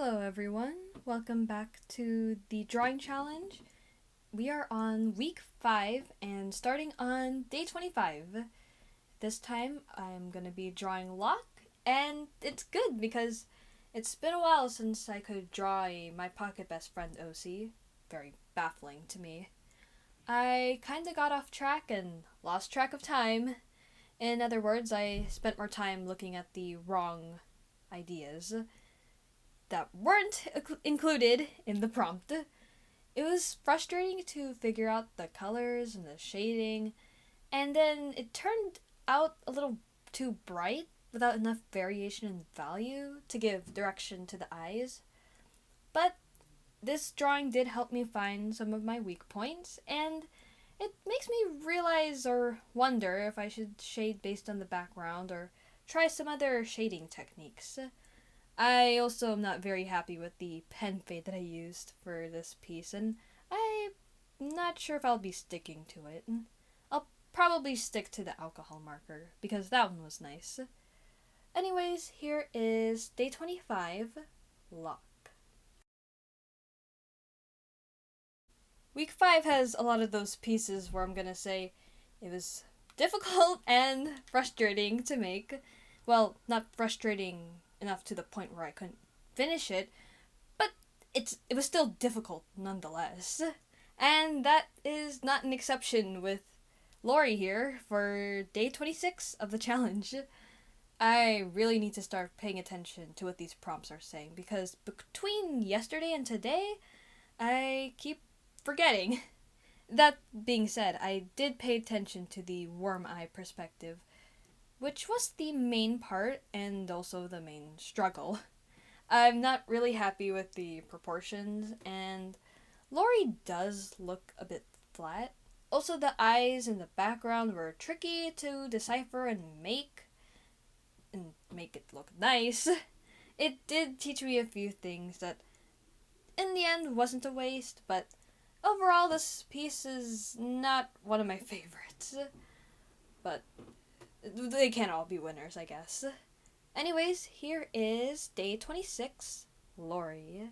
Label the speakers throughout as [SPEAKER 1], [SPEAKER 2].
[SPEAKER 1] Hello everyone, welcome back to the drawing challenge. We are on week 5 and starting on day 25. This time I'm going to be drawing Locke, and it's good because it's been a while since I could draw my pocket best friend OC. Very baffling to me. I kinda got off track and lost track of time. In other words, I spent more time looking at the wrong ideas that weren't included in the prompt. It was frustrating to figure out the colors and the shading, and then it turned out a little too bright without enough variation in value to give direction to the eyes. But this drawing did help me find some of my weak points, and it makes me realize or wonder if I should shade based on the background or try some other shading techniques. I also am not very happy with the pen fade that I used for this piece, and I'm not sure if I'll be sticking to it. I'll probably stick to the alcohol marker, because that one was nice. Anyways, here is day 25, Lock. Week 5 has a lot of those pieces where I'm gonna say it was difficult and frustrating to make. Well, not frustrating enough to the point where I couldn't finish it, but it was still difficult nonetheless. And that is not an exception with Lori here for day 26 of the challenge. I really need to start paying attention to what these prompts are saying, because between yesterday and today, I keep forgetting. That being said, I did pay attention to the worm eye perspective, which was the main part and also the main struggle. I'm not really happy with the proportions, and Lori does look a bit flat. Also, the eyes in the background were tricky to decipher and make it look nice. It did teach me a few things that in the end wasn't a waste, but overall this piece is not one of my favorites. But they can't all be winners, I guess. Anyways, here is day 26, Lori.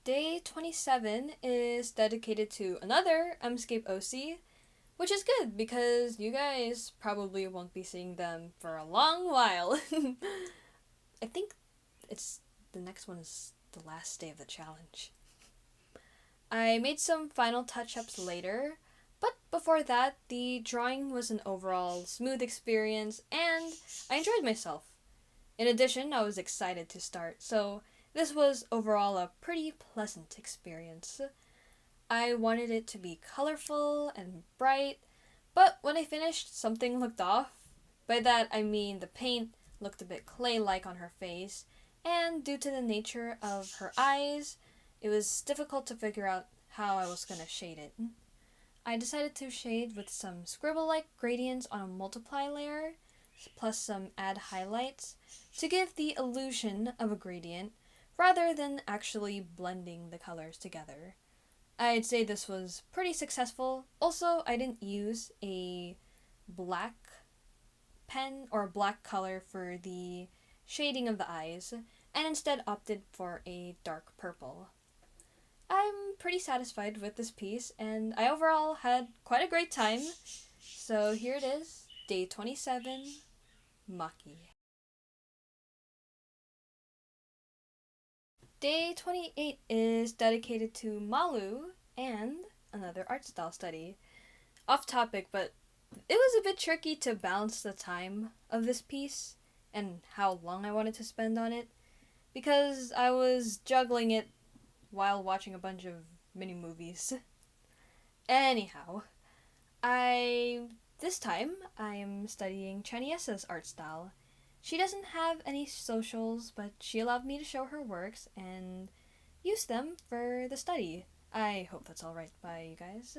[SPEAKER 1] Day 27 is dedicated to another Emscape OC, which is good because you guys probably won't be seeing them for a long while. I think the next one is the last day of the challenge. I made some final touch-ups later, but before that, the drawing was an overall smooth experience, and I enjoyed myself. In addition, I was excited to start, so this was overall a pretty pleasant experience. I wanted it to be colorful and bright, but when I finished, something looked off. By that, I mean the paint looked a bit clay-like on her face, and due to the nature of her eyes, it was difficult to figure out how I was going to shade it. I decided to shade with some scribble-like gradients on a multiply layer, plus some add highlights, to give the illusion of a gradient, rather than actually blending the colors together. I'd say this was pretty successful. Also, I didn't use a black pen or black color for the shading of the eyes, and instead opted for a dark purple. I'm pretty satisfied with this piece, and I overall had quite a great time. So here it is, day 27, Maki. Day 28 is dedicated to Malu and another art style study. Off topic, but it was a bit tricky to balance the time of this piece and how long I wanted to spend on it, because I was juggling it while watching a bunch of mini movies. Anyhow, this time I am studying Chaniesa's art style. She doesn't have any socials, but she allowed me to show her works and use them for the study. I hope that's alright by you guys.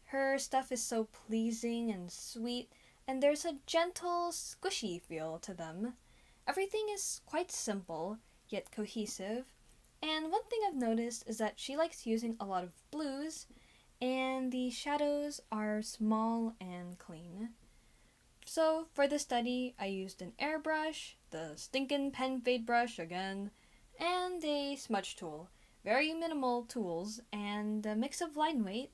[SPEAKER 1] Her stuff is so pleasing and sweet, and there's a gentle, squishy feel to them. Everything is quite simple, yet cohesive, and one thing I've noticed is that she likes using a lot of blues, and the shadows are small and clean. So for the study, I used an airbrush, the stinkin' pen fade brush again, and a smudge tool. Very minimal tools, and a mix of line weight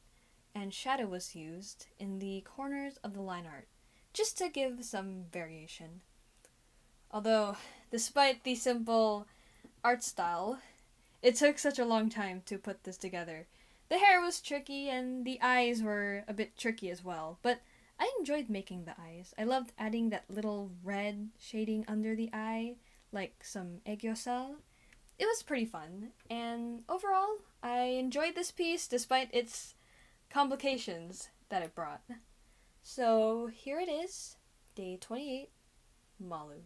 [SPEAKER 1] and shadow was used in the corners of the line art, just to give some variation. Although, despite the simple art style, it took such a long time to put this together. The hair was tricky and the eyes were a bit tricky as well, but I enjoyed making the eyes. I loved adding that little red shading under the eye, like some eggyosal. It was pretty fun, and overall, I enjoyed this piece despite its complications that it brought. So here it is, day 28, Malu.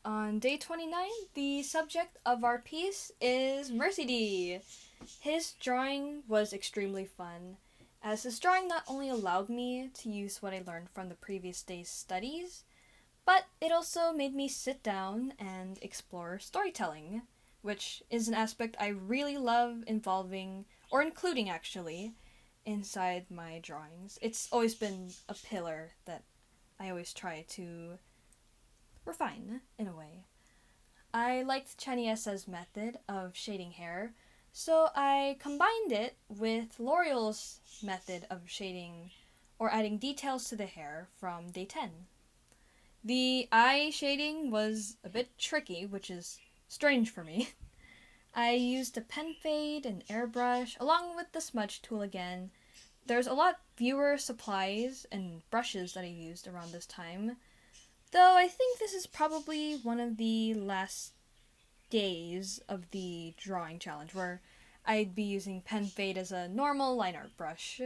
[SPEAKER 1] On day 29, the subject of our piece is Mercy D. His drawing was extremely fun, as his drawing not only allowed me to use what I learned from the previous day's studies, but it also made me sit down and explore storytelling, which is an aspect I really love involving, or including actually, inside my drawings. It's always been a pillar that I always try to refine in a way. I liked Chaniesa's method of shading hair, so I combined it with L'Oreal's method of shading or adding details to the hair from day 10. The eye shading was a bit tricky, which is strange for me. I used a pen fade and airbrush along with the smudge tool again. There's a lot fewer supplies and brushes that I used around this time, though I think this is probably one of the last days of the drawing challenge where I'd be using pen fade as a normal line art brush.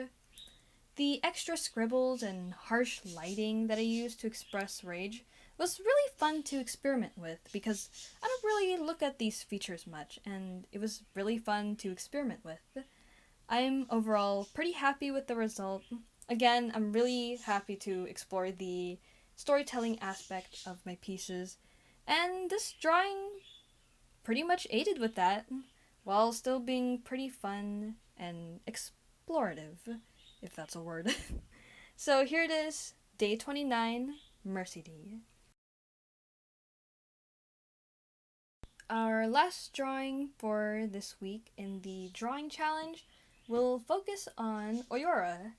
[SPEAKER 1] The extra scribbles and harsh lighting that I used to express rage was really fun to experiment with because I don't really look at these features much, and it was really fun to experiment with. I'm overall pretty happy with the result. Again, I'm really happy to explore the storytelling aspect of my pieces, and this drawing pretty much aided with that, while still being pretty fun and explorative, if that's a word. So here it is, day 29, Mercy D. Our last drawing for this week in the drawing challenge will focus on Oyora.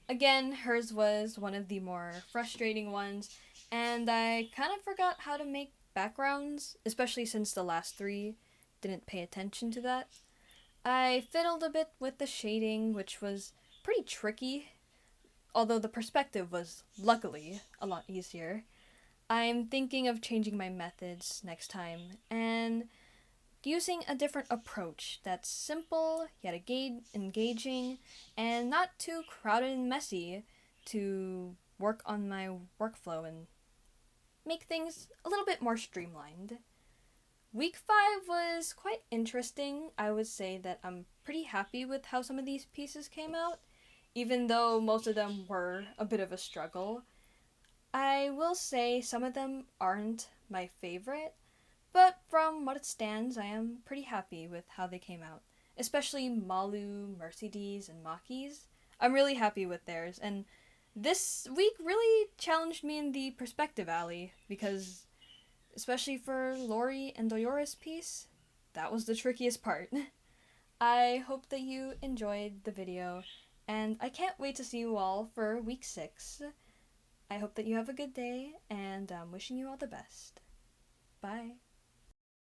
[SPEAKER 1] Again, hers was one of the more frustrating ones, and I kind of forgot how to make backgrounds, especially since the last three didn't pay attention to that. I fiddled a bit with the shading, which was pretty tricky, although the perspective was luckily a lot easier. I'm thinking of changing my methods next time and using a different approach that's simple yet engaging and not too crowded and messy to work on my workflow and make things a little bit more streamlined. Week 5 was quite interesting. I would say that I'm pretty happy with how some of these pieces came out, even though most of them were a bit of a struggle. I will say some of them aren't my favorite, but from what it stands, I am pretty happy with how they came out. Especially Malu, Mercedes, and Maki's. I'm really happy with theirs, and this week really challenged me in the perspective alley, because especially for Lori and Doyora's piece, that was the trickiest part. I hope that you enjoyed the video, and I can't wait to see you all for week 6. I hope that you have a good day, and I'm wishing you all the best. Bye.